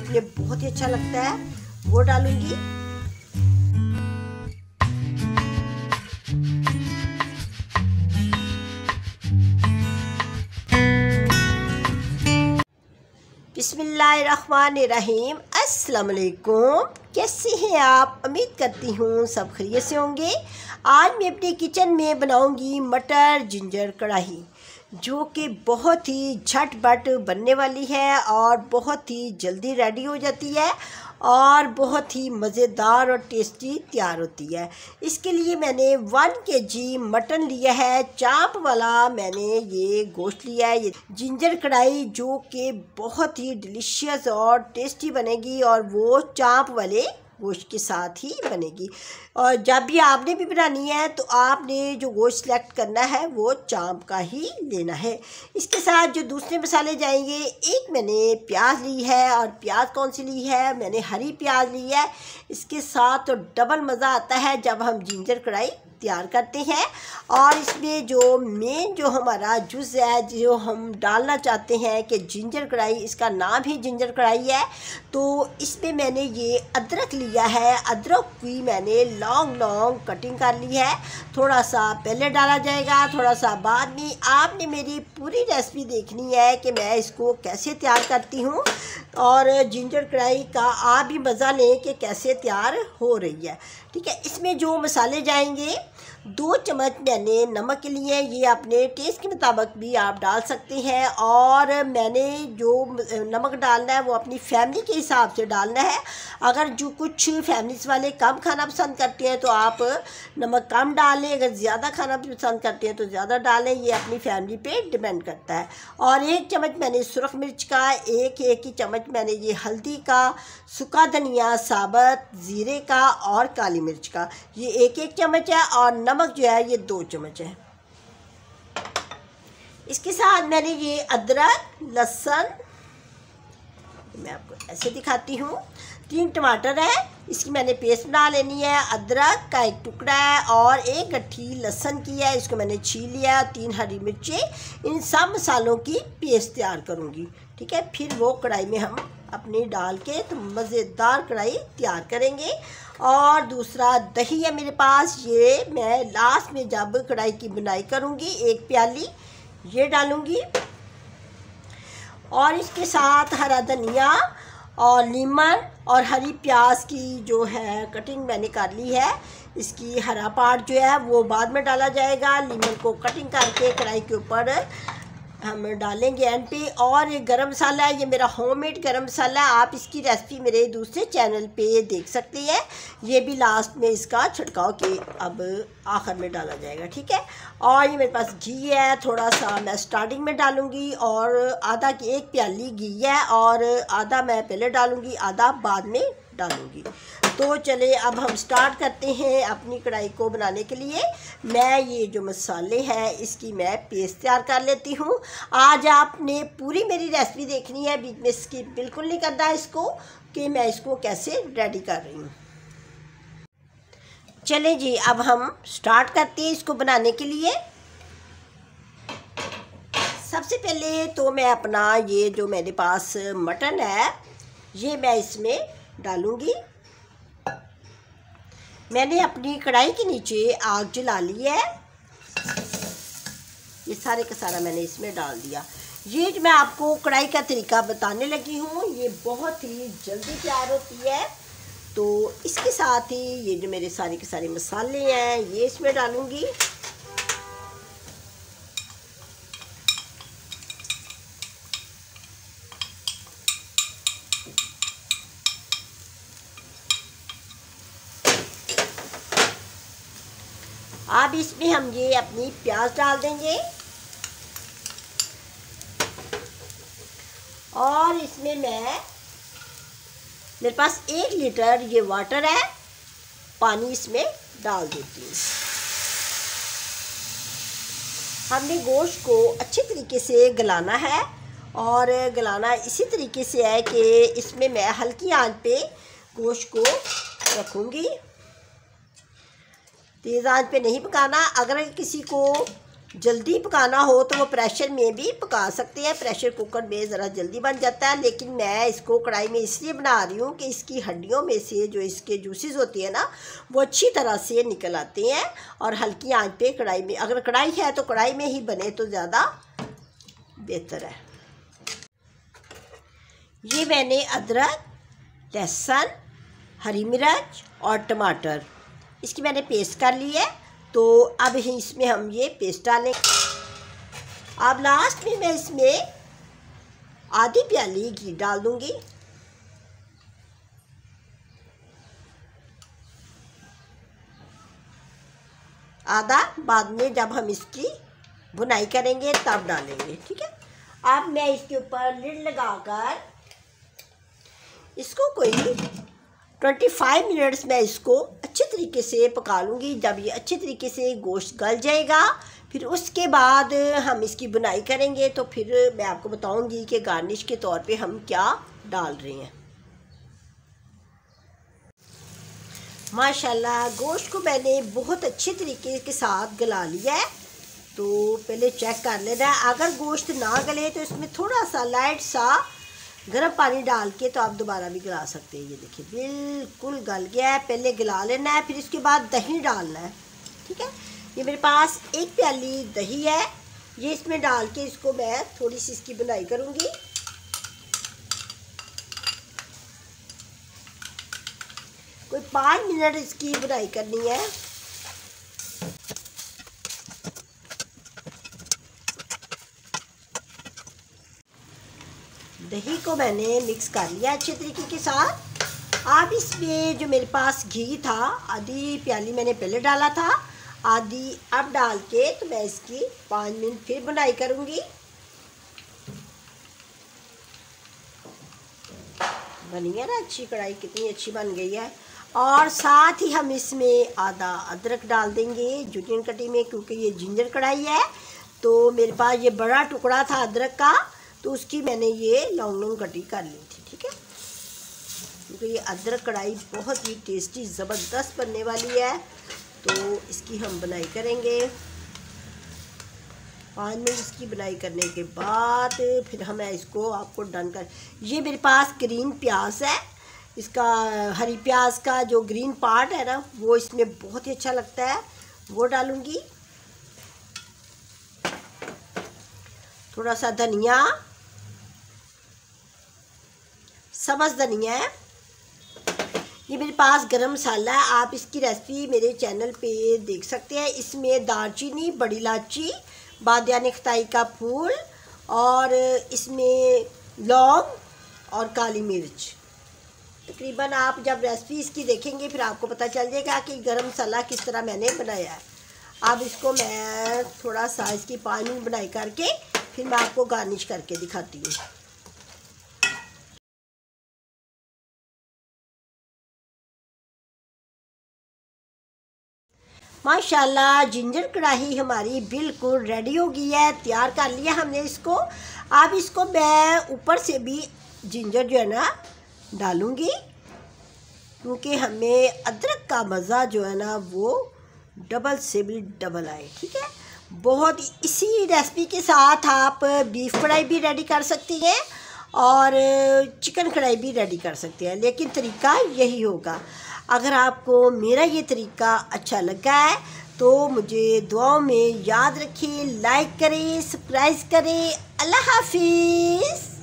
देखने बहुत ही अच्छा लगता है, वो डालूंगी। बिस्मिल्लाहिर्रहमानिर्रहीम। अस्सलाम वालेकुम। कैसे हैं आप? उम्मीद करती हूँ सब खैरियत से होंगे। आज मैं अपने किचन में बनाऊंगी मटर जिंजर कढ़ाई, जो कि बहुत ही झटपट बनने वाली है और बहुत ही जल्दी रेडी हो जाती है और बहुत ही मज़ेदार और टेस्टी तैयार होती है। इसके लिए मैंने 1 kg मटन लिया है, चाप वाला मैंने ये गोश्त लिया है। ये जिंजर कढ़ाई जो कि बहुत ही डिलीशियस और टेस्टी बनेगी और वो चाप वाले गोश्त के साथ ही बनेगी। और जब भी आपने भी बनानी है तो आपने जो गोश्त सेलेक्ट करना है वो चाप का ही लेना है। इसके साथ जो दूसरे मसाले जाएंगे, एक मैंने प्याज ली है और प्याज कौन सी ली है, मैंने हरी प्याज ली है। इसके साथ तो डबल मज़ा आता है जब हम जिंजर कढ़ाई तैयार करते हैं। और इसमें जो मेन जो हमारा जुज़ है, जो हम डालना चाहते हैं कि जिंजर कढ़ाई, इसका नाम ही जिंजर कढ़ाई है, तो इसमें मैंने ये अदरक लिया है। अदरक की मैंने लॉन्ग कटिंग कर ली है। थोड़ा सा पहले डाला जाएगा, थोड़ा सा बाद में। आपने मेरी पूरी रेसिपी देखनी है कि मैं इसको कैसे तैयार करती हूँ और जिंजर कढ़ाई का आप भी मज़ा लें कि कैसे तैयार हो रही है। ठीक है, इसमें जो मसाले जाएंगे, 2 चम्मच मैंने नमक लिए, ये अपने टेस्ट के मुताबिक भी आप डाल सकते हैं। और मैंने जो नमक डालना है वो अपनी फैमिली के हिसाब से डालना है। अगर जो कुछ फैमिलीज़ वाले कम खाना पसंद करते हैं तो आप नमक कम डालें, अगर ज़्यादा खाना पसंद करते हैं तो ज़्यादा डालें, ये अपनी फैमिली पे डिपेंड करता है। और 1 चम्मच मैंने सुरख मिर्च का, एक ही चम्मच मैंने ये हल्दी का, सूखा धनिया साबुत, ज़ीरे का और काली मिर्च का, ये एक चम्मच है। और नमक जो है ये 2 चम्मच है। इसके साथ मैंने ये अदरक, लहसुन, मैं आपको ऐसे दिखाती हूँ, 3 टमाटर है, इसकी मैंने पेस्ट बना लेनी है। अदरक का 1 टुकड़ा है और 1 गट्ठी लहसुन की है, इसको मैंने छील लिया। 3 हरी मिर्चें, इन सब मसालों की पेस्ट तैयार करूँगी। ठीक है, फिर वो कढ़ाई में हम अपनी डाल के तो मज़ेदार कढ़ाई तैयार करेंगे। और दूसरा दही है मेरे पास, ये मैं लास्ट में जब कढ़ाई की बुनाई करूँगी 1 प्याली ये डालूँगी। और इसके साथ हरा धनिया और नीमन और हरी प्याज की जो है कटिंग मैंने कर ली है। इसकी हरा पार्ट जो है वो बाद में डाला जाएगा। नीमन को कटिंग करके कढ़ाई के ऊपर हम डालेंगे एंड पे। और ये गरम मसाला है, ये मेरा होममेड गरम मसाला है। आप इसकी रेसिपी मेरे दूसरे चैनल पे देख सकते हैं। ये भी लास्ट में इसका छिड़काव के अब आखिर में डाला जाएगा। ठीक है, और ये मेरे पास घी है, थोड़ा सा मैं स्टार्टिंग में डालूंगी और आधा की 1 प्याली घी है और आधा मैं पहले डालूंगी, आधा बाद में डालूंगी। तो चले अब हम स्टार्ट करते हैं अपनी कढ़ाई को बनाने के लिए। मैं ये जो मसाले हैं इसकी मैं पेस्ट तैयार कर लेती हूँ। आज आपने पूरी मेरी रेसिपी देखनी है, बीच में स्किप बिल्कुल नहीं करना है इसको, कि मैं इसको कैसे रेडी कर रही हूँ। चले जी, अब हम स्टार्ट करते हैं इसको बनाने के लिए। सबसे पहले तो मैं अपना ये जो मेरे पास मटन है ये मैं इसमें डालूँगी। मैंने अपनी कढ़ाई के नीचे आग जला ली है, ये सारे का सारा मैंने इसमें डाल दिया। ये जो मैं आपको कढ़ाई का तरीका बताने लगी हूँ ये बहुत ही जल्दी तैयार होती है। तो इसके साथ ही ये जो मेरे सारे के सारे मसाले हैं ये इसमें डालूँगी। अब इसमें हम ये अपनी प्याज डाल देंगे और इसमें मेरे पास 1 लीटर ये वाटर है, पानी इसमें डाल देती हूँ। हमने गोश्त को अच्छे तरीके से गलाना है और गलाना इसी तरीके से है कि इसमें मैं हल्की आंच पे गोश्त को रखूँगी, तेज़ आंच पे नहीं पकाना। अगर किसी को जल्दी पकाना हो तो वो प्रेशर में भी पका सकते हैं, प्रेशर कुकर में ज़रा जल्दी बन जाता है। लेकिन मैं इसको कढ़ाई में इसलिए बना रही हूँ कि इसकी हड्डियों में से जो इसके जूसेस होती है ना, वो अच्छी तरह से निकल आते हैं। और हल्की आंच पे कढ़ाई में, अगर कढ़ाई है तो कढ़ाई में ही बने तो ज़्यादा बेहतर है। ये मैंने अदरक, लहसुन, हरी मिर्च और टमाटर इसकी मैंने पेस्ट कर ली है। तो अब इसमें हम ये पेस्ट डालें। अब लास्ट में मैं इसमें आधी प्याली घी डाल दूंगी। आधा बाद में जब हम इसकी भुनाई करेंगे तब डालेंगे, ठीक है। अब मैं इसके ऊपर लिड लगाकर इसको कोई 25 मिनट्स मैं इसको अच्छे तरीके से पका लूँगी। जब ये अच्छे तरीके से गोश्त गल जाएगा फिर उसके बाद हम इसकी बुनाई करेंगे। तो फिर मैं आपको बताऊँगी कि गार्निश के तौर पे हम क्या डाल रहे हैं। माशाल्लाह गोश्त को मैंने बहुत अच्छे तरीके के साथ गला लिया है। तो पहले चेक कर लेना है, अगर गोश्त ना गले तो इसमें थोड़ा सा लाइट सा गर्म पानी डाल के तो आप दोबारा भी गला सकते हैं। ये देखिए बिल्कुल गल गया है। पहले गला लेना है, फिर इसके बाद दही डालना है, ठीक है। ये मेरे पास 1 प्याली दही है, ये इसमें डाल के इसको मैं थोड़ी सी इसकी बुनाई करूँगी। कोई 5 मिनट इसकी बुनाई करनी है। दही को मैंने मिक्स कर लिया अच्छे तरीके के साथ। अब इसमें जो मेरे पास घी था, आधी प्याली मैंने पहले डाला था, आधी अब डाल के तो मैं इसकी 5 मिनट फिर बुनाई करूँगी। बनी है ना अच्छी कढ़ाई, कितनी अच्छी बन गई है। और साथ ही हम इसमें आधा अदरक डाल देंगे जुलियन कटी में, क्योंकि ये जिंजर कढ़ाई है। तो मेरे पास ये बड़ा टुकड़ा था अदरक का, तो उसकी मैंने ये लॉन्ग लॉन्ग कटी कर ली थी, ठीक है। क्योंकि ये अदरक कढ़ाई बहुत ही टेस्टी ज़बरदस्त बनने वाली है। तो इसकी हम बुनाई करेंगे। 5 मिनट इसकी बुनाई करने के बाद फिर हम इसको आपको डन कर। ये मेरे पास ग्रीन प्याज है, इसका हरी प्याज का जो ग्रीन पार्ट है ना वो इसमें बहुत ही अच्छा लगता है, वो डालूंगी। थोड़ा सा धनिया, सब्ज़ धनिया है। ये मेरे पास गरम मसाला है, आप इसकी रेसिपी मेरे चैनल पे देख सकते हैं। इसमें दालचीनी, बड़ी इलायची, बादियान खताई का फूल और इसमें लौंग और काली मिर्च। तकरीबन आप जब रेसिपी इसकी देखेंगे फिर आपको पता चल जाएगा कि गरम मसाला किस तरह मैंने बनाया है। अब इसको मैं थोड़ा सा इसकी 5 मिनट बनाई करके फिर मैं आपको गार्निश करके दिखाती हूँ। माशाल्लाह जिंजर कढ़ाई हमारी बिल्कुल रेडी हो गई है, तैयार कर लिया हमने इसको। अब इसको मैं ऊपर से भी जिंजर जो है ना डालूँगी, क्योंकि हमें अदरक का मज़ा जो है ना वो डबल से भी डबल आए, ठीक है। बहुत इसी रेसिपी के साथ आप बीफ कढ़ाई भी रेडी कर सकती हैं और चिकन कढ़ाई भी रेडी कर सकते हैं, लेकिन तरीका यही होगा। अगर आपको मेरा ये तरीका अच्छा लगा है तो मुझे दुआओं में याद रखिए, लाइक करें, सब्सक्राइब करें। अल्लाह हाफिज़।